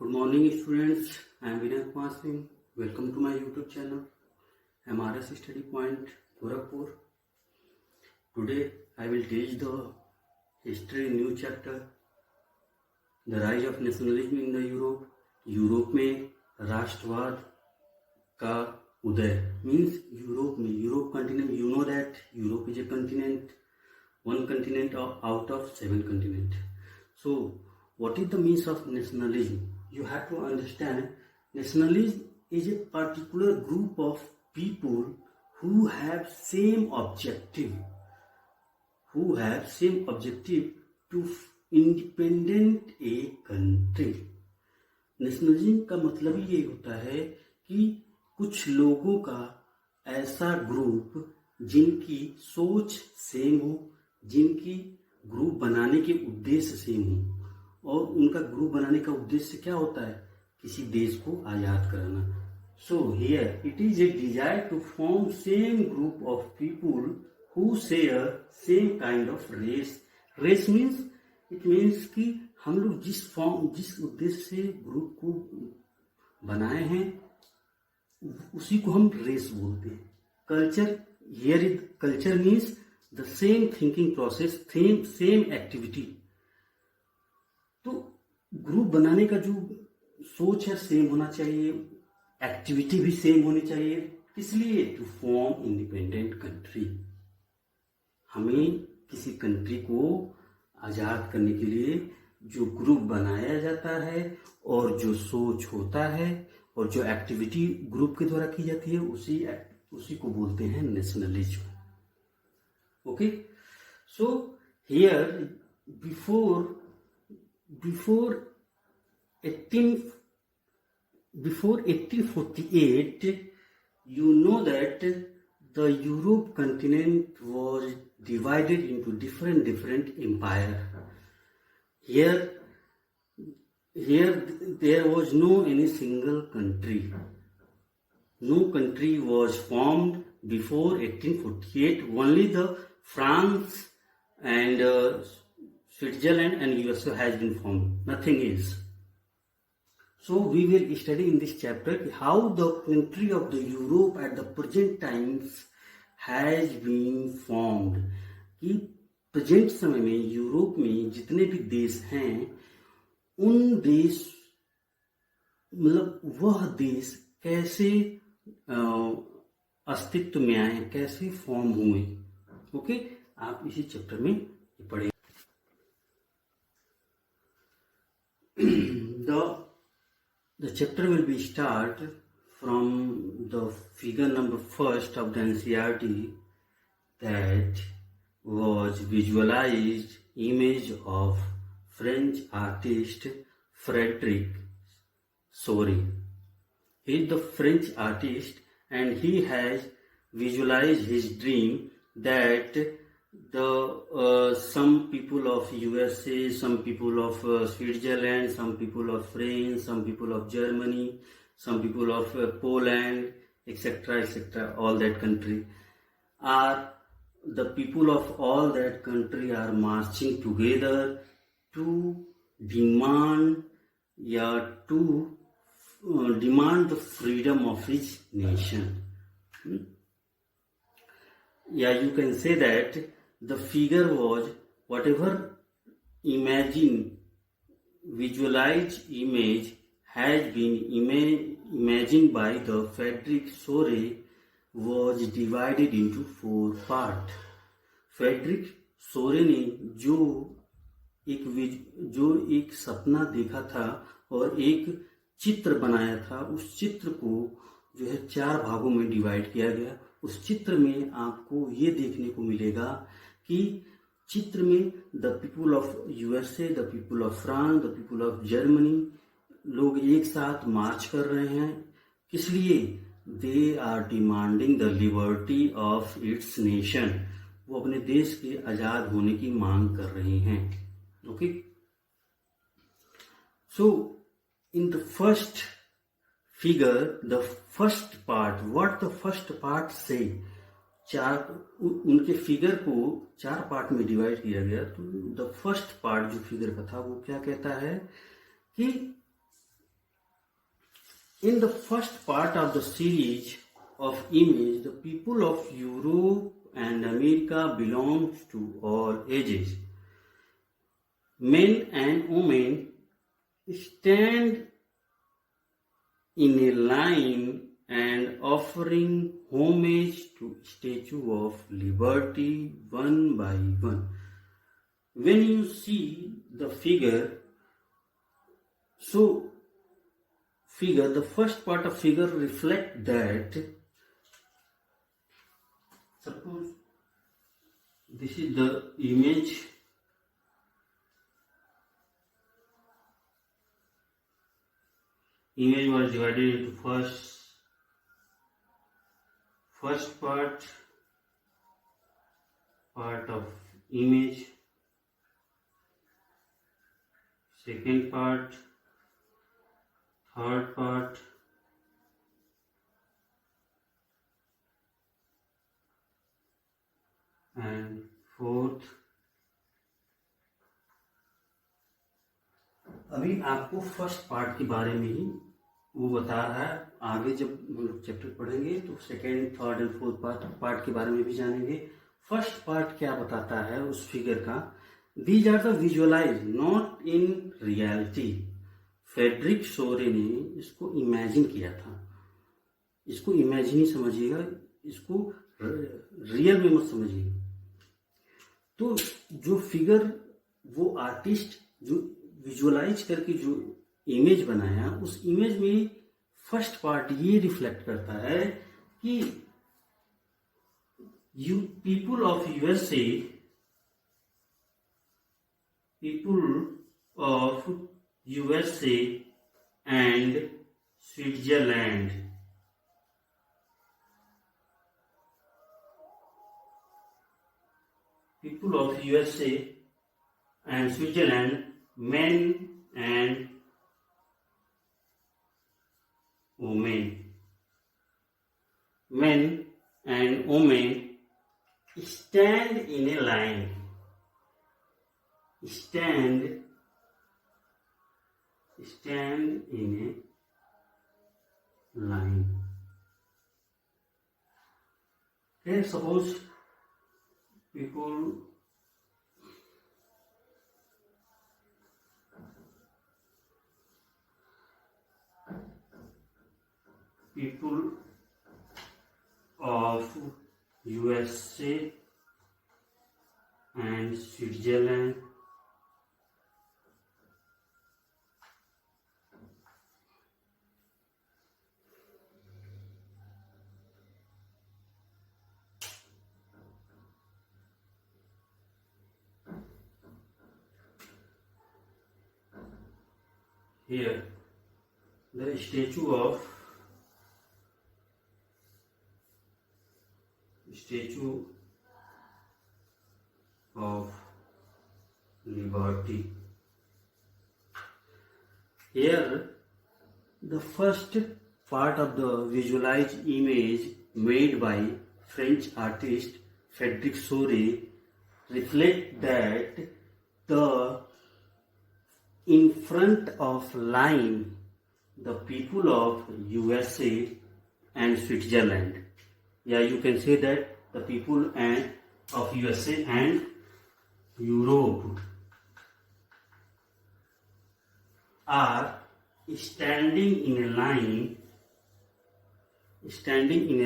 Good morning, students. I am Vinay Kumar Singh. Welcome to my YouTube channel, MRS Study Point, Gorakhpur. Today, I will teach the history new chapter, the rise of nationalism in the Europe. Europe में राष्ट्रवाद का उदय means Europe continent. You know that Europe is a continent, one continent out of 7 continents. So, what is the means of nationalism? You have to understand nationalism is a particular group of people who have same objective to independent a country. Nationalism का मतलब ये होता है कि कुछ लोगों का ऐसा ग्रुप जिनकी सोच सेम हो, जिनकी ग्रुप बनाने के उद्देश्य सेम हो, और उनका ग्रुप बनाने का उद्देश्य क्या होता है? किसी देश को आजाद कराना. So here it is a desire to form same group of people who share same kind of race means it means कि हम लोग जिस उद्देश्य से ग्रुप को बनाए हैं उसी को हम रेस बोलते हैं. Culture here is culture means the same thinking process, same activity. तो ग्रुप बनाने का जो सोच है सेम होना चाहिए, एक्टिविटी भी सेम होनी चाहिए. किस लिए? To form independent country. हमें किसी कंट्री को आजाद करने के लिए जो ग्रुप बनाया जाता है और जो सोच होता है और जो एक्टिविटी ग्रुप के द्वारा की जाती है उसी को बोलते हैं nationalism. Okay, so here before 1848, you know that the Europe continent was divided into different empire. Here there was no any single country. No country was formed before 1848. Only the France and Switzerland and USA has been formed. Nothing else. So we will study in this chapter how the country of the Europe at the present times has been formed. कि present समय में Europe में जितने भी देश हैं उन देश मतलब वह देश कैसे अस्तित्व में आए, कैसे फॉर्म हुए. ओके, आप इसी चैप्टर में पढ़ें. The chapter will be start from the figure number first of the NCERT, that was visualized image of French artist Frédéric Sorey. He is the French artist and he has visualized his dream that some people of USA, some people of Switzerland, some people of France, some people of Germany, some people of Poland, etc., all that country are the people of all that country are marching together to demand the freedom of his nation. Yeah, you can say that the figure was whatever visualized image has been imagined by the Frédéric Sorey was divided into 4 parts. Frédéric Sorey ने जो एक सपना देखा था और एक चित्र बनाया था, उस चित्र को जो है 4 भागों में डिवाइड किया गया. उस चित्र में आपको ये देखने को मिलेगा कि चित्र में the people of USA, the people of France, the people of Germany लोग एक साथ मार्च कर रहे हैं. किस लिए? They are demanding the liberty of its nation. वो अपने देश के आजाद होने की मांग कर रहे हैं. Okay, so in the first figure, the first part, what the first part say, उनके फिगर को 4 पार्ट में डिवाइड किया गया. तो द फर्स्ट पार्ट जो फिगर का था वो क्या कहता है कि In the first part of the series of image, the people of Europe and America belongs to all ages. Men and women stand in a line and offering homage to Statue of Liberty one by one. When you see the figure, the first part of figure reflect that, suppose this is the image, was divided into first part of image, second part, third part, and fourth. अभी आपको first part के बारे में ही वो बता रहा है। आगे जब हम लोग चैप्टर पढ़ेंगे तो second, third and fourth part के बारे में भी जानेंगे। फर्स्ट पार्ट क्या बताता है उस फिगर का? These are the visualize not in reality. Frederic Sorrieu ने इसको इमेजिन किया था। इसको इमेजिन ही समझिएगा, इसको रियल में मत समझिएगा। तो जो फिगर वो आर्टिस्ट जो विजुअलाइज करके जो इमेज बनाया, उस इमेज में फर्स्ट पार्ट ये रिफ्लेक्ट करता है कि people of USA and Switzerland, people of USA and Switzerland, men and women stand in a line. Stand in a line. Okay, suppose people of USA and Switzerland here the statue of Liberty. Here the first part of the visualized image made by French artist Frédéric Sauret reflect that the in front of line the people of USA and Switzerland. Yeah, you can say that the people of USA and Europe are standing in a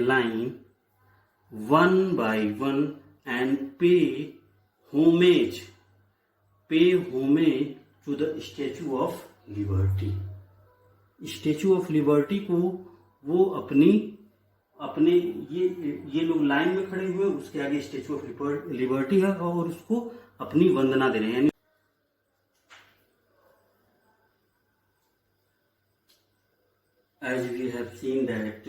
line one by one and pay homage to the Statue of Liberty. Statue of liberty को वो अपने ये लोग line में खड़े हुए, उसके आगे स्टेचू ऑफ लिबर्टी है और उसको अपनी वंदना दे रहे हैं। As we have seen that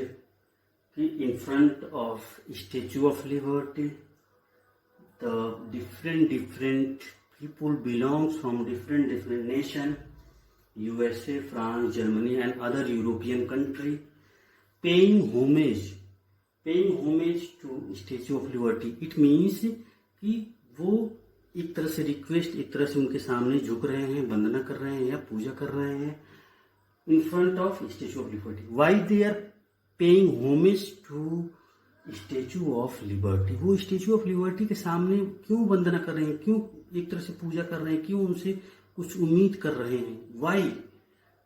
in front of Statue of Liberty, the different people belongs from different nation, USA, France, Germany and other European country, paying homage to Statue of Liberty. It means कि वो एक तरह से request, एक तरह से उनके सामने झुक रहे हैं, वंदना कर रहे हैं या पूजा कर रहे हैं in front of Statue of Liberty. Why they are paying homage to Statue of Liberty? वो Statue of Liberty के सामने क्यों वंदना कर रहे हैं, क्यों एक तरह से पूजा कर रहे हैं, क्यों उनसे कुछ उम्मीद कर रहे हैं? Why?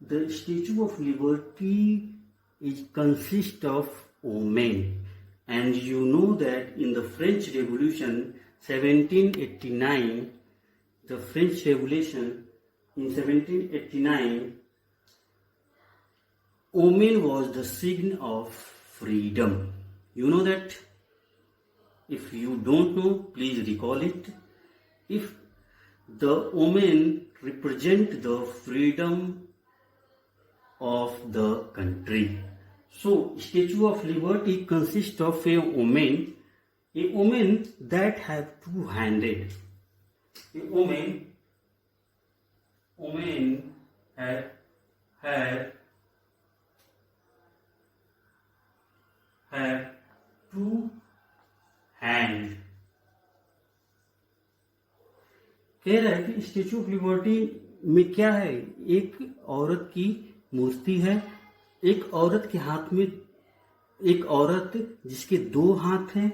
The Statue of Liberty is consist of women, and you know that in the French Revolution 1789, the French Revolution in 1789, woman was the sign of freedom. You know that? If you don't know, please recall it. If the woman represent the freedom of the country. So, Statue of Liberty consists of a woman that have two-handed. A woman have two hand. कह रहा है कि statue of liberty में क्या है, एक औरत की मूर्ति है, एक औरत के हाथ में, एक औरत जिसके दो हाथ हैं,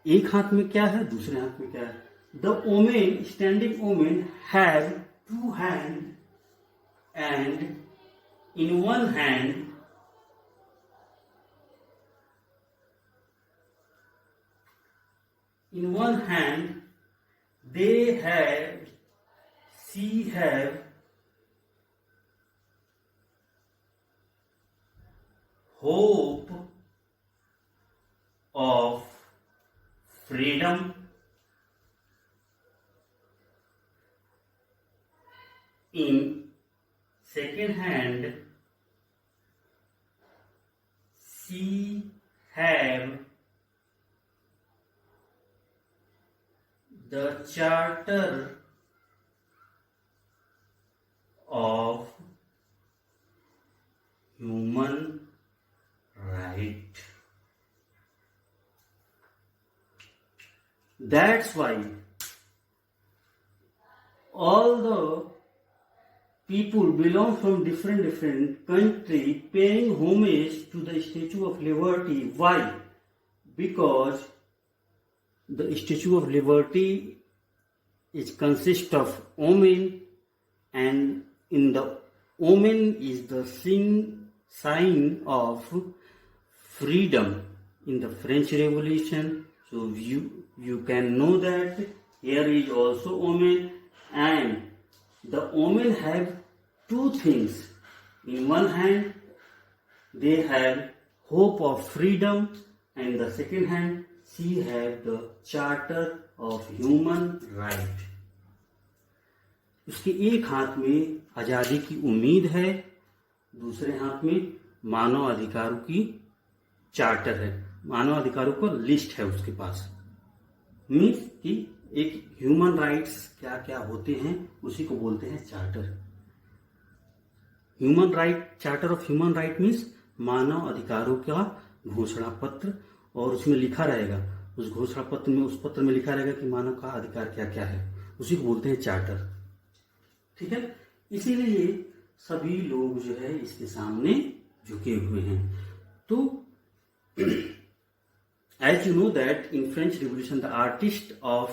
एक हाथ में क्या है, दूसरे हाथ में क्या है. The women, standing women have two hand and in one hand she have hope of freedom. In second hand, she have the charter of human right. That's why all the people belong from different country paying homage to the Statue of Liberty. Why? Because the Statue of Liberty is consist of women, and in the woman is the sign of freedom in the French Revolution. So you can know that here is also woman, and the women have two things. In one hand, they have hope of freedom, and the second hand, she have the charter of human right. उसके एक हाथ में आजादी की उम्मीद है, दूसरे हाथ में मानव अधिकारों की चार्टर है, मानव अधिकारों का लिस्ट है उसके पास. मीन्स कि एक ह्यूमन राइट्स क्या क्या होते हैं उसी को बोलते हैं charter. Human right, charter of human right means मानव अधिकारों का घोषणा पत्र, और उसमें लिखा रहेगा, उस घोषणा पत्र में, उस पत्र में लिखा रहेगा कि मानव का अधिकार क्या क्या है, उसी को बोलते हैं चार्टर. ठीक है, इसीलिए सभी लोग जो है इसके सामने झुके हुए हैं. तो as you know that in French Revolution the artists of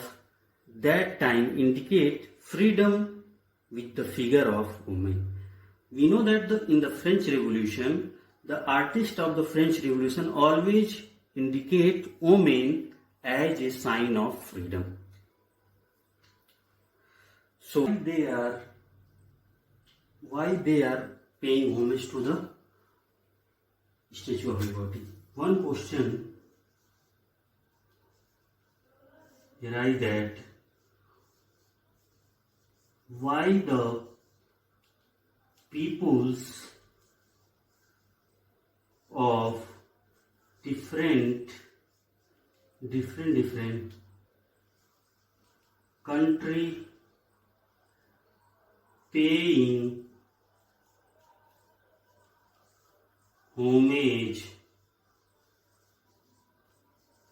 that time indicate freedom with the figure of woman. We know that in the French Revolution the artists of the French Revolution always indicate woman as a sign of freedom. So why they are paying homage to the Statue of Liberty? One question arises that why the peoples of different country paying homage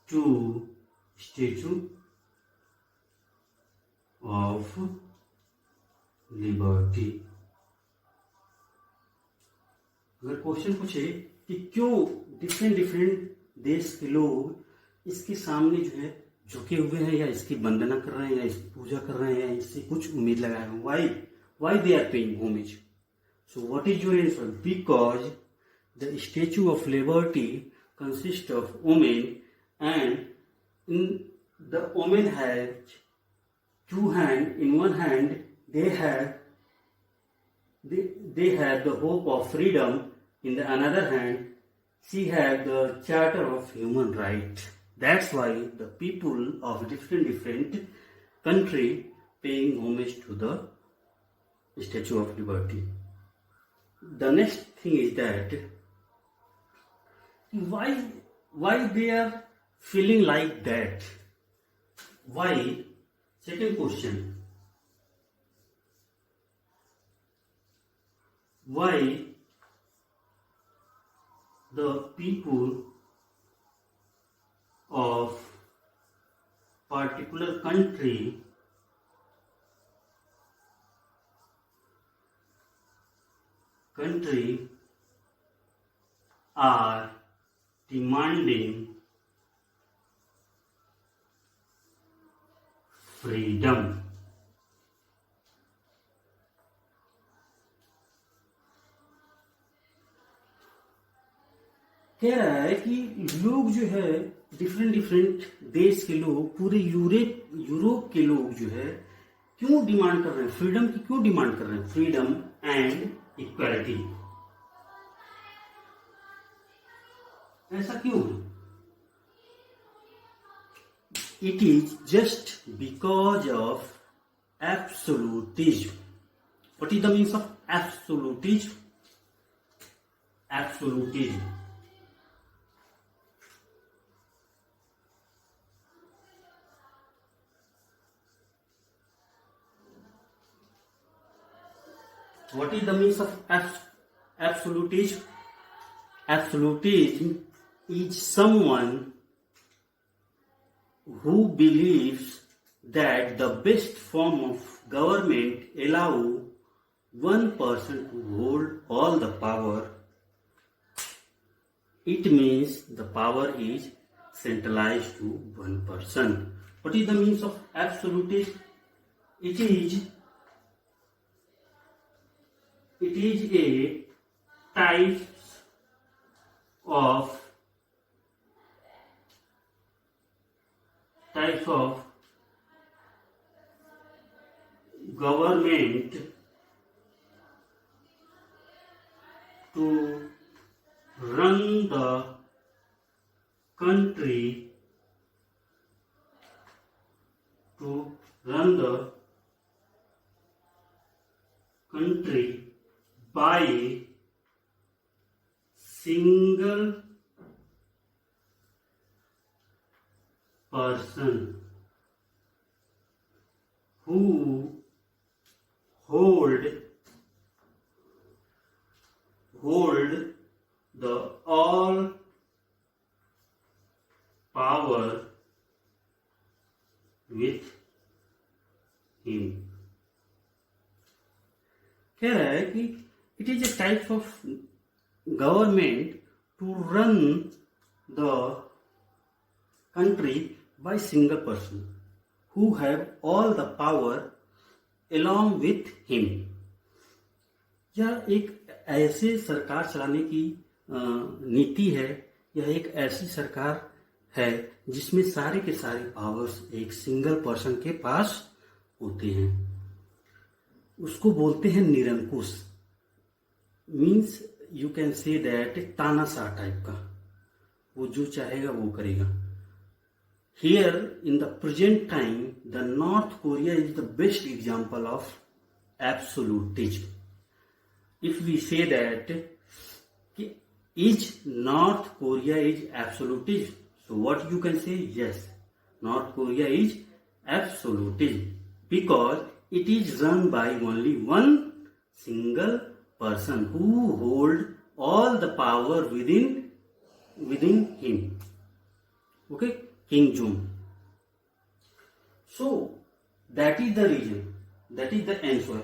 to Statue of Liberty. अगर question पूछे कि क्यों different different देश के लोग इसके सामने जो है झुके हुए हैं, या इसकी वंदना कर रहे हैं, या इसकी पूजा कर रहे हैं, या इससे कुछ उम्मीद लगाए हैं, why they are paying homage? So what is your answer? Because the Statue of Liberty consist of women, and in the woman has two hands. In one hand they have the hope of freedom. In the another hand she had the charter of human right. That's why the people of different country paying homage to the Statue of Liberty. The next thing is that why they are feeling like that? Why? Second question. Why the people of particular country are demanding freedom? कह रहा है कि लोग जो है different देश के लोग, पूरे यूरोप के लोग जो है क्यों डिमांड कर रहे हैं, फ्रीडम की क्यों डिमांड कर रहे हैं? Freedom and equality. ऐसा क्यों है? It is just because of absolutism. What is the meaning of absolutism? Absolutism. What is the meaning of absolutism? Absolutism is someone who believes that the best form of government allow one person to hold all the power. It means the power is centralized to one person. What is the meaning of absolutism? It is a type of government to run the country, by a single person who hold the all power with him. कह रहा है कि it is a type of government to run the country by single person who have all the power along with him. यह एक ऐसे सरकार चलाने की नीति है, यह एक ऐसी सरकार है जिसमें सारे के सारे पावर्स एक सिंगल पर्सन के पास होते हैं। उसको बोलते हैं निरंकुश। Means you can say that तानाशाह टाइप का, वो जो चाहेगा वो करेगा। Here in the present time, the North Korea is the best example of absolutism. If we say that is North Korea is absolutism, so what you can say? Yes, North Korea is absolutism because it is run by only one single person who hold all the power within him. Okay, King Jong. So that is the reason, that is the answer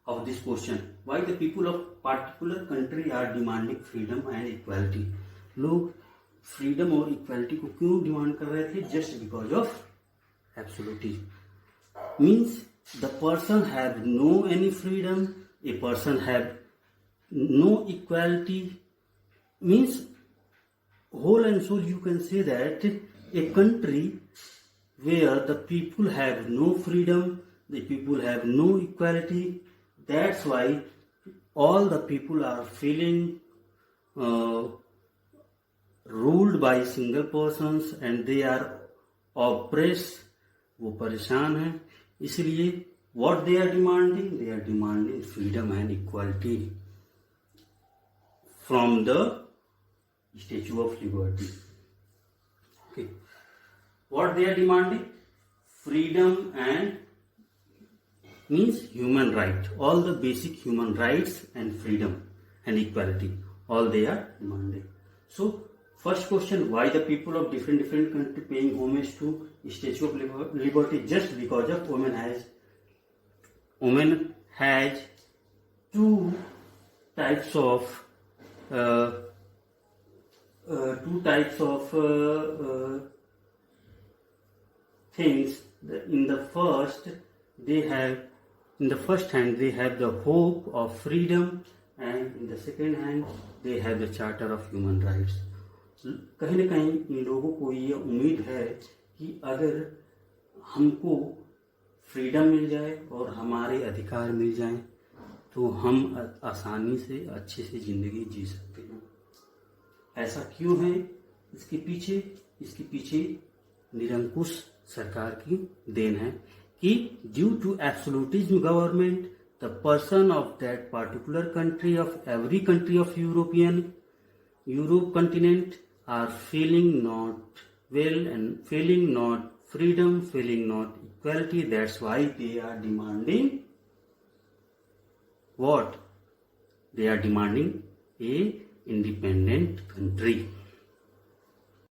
of this question. Why the people of particular country are demanding freedom and equality? लोग freedom और equality को क्यों demand कर रहे थे? Just because of absolutism. Means the person have no any freedom, a person have no equality. Means whole and soul you can say that a country where the people have no freedom, the people have no equality, that's why all the people are feeling ruled by single persons and they are oppressed. वो परेशान हैं. इसलिए what they are demanding freedom and equality from the Statue of Liberty. Okay. What they are demanding? Freedom and means human right. All the basic human rights and freedom and equality. All they are demanding. So, first question, why the people of different country paying homage to Statue of Liberty? Just because of women has two types of things. In the first hand they have the hope of freedom, and in the second hand they have the charter of human rights. कहीं न कहीं इन लोगों को ये उम्मीद है कि अगर हमको फ्रीडम मिल जाए और हमारे अधिकार मिल जाएं तो हम आसानी से अच्छे से जिंदगी जी सकते हैं. ऐसा क्यों है? इसके पीछे निरंकुश सरकार की देन है कि due to absolutism government the person of that particular country of every country of Europe continent are feeling not well and feeling not freedom, feeling not equality. That's why they are demanding what? They are demanding a independent country.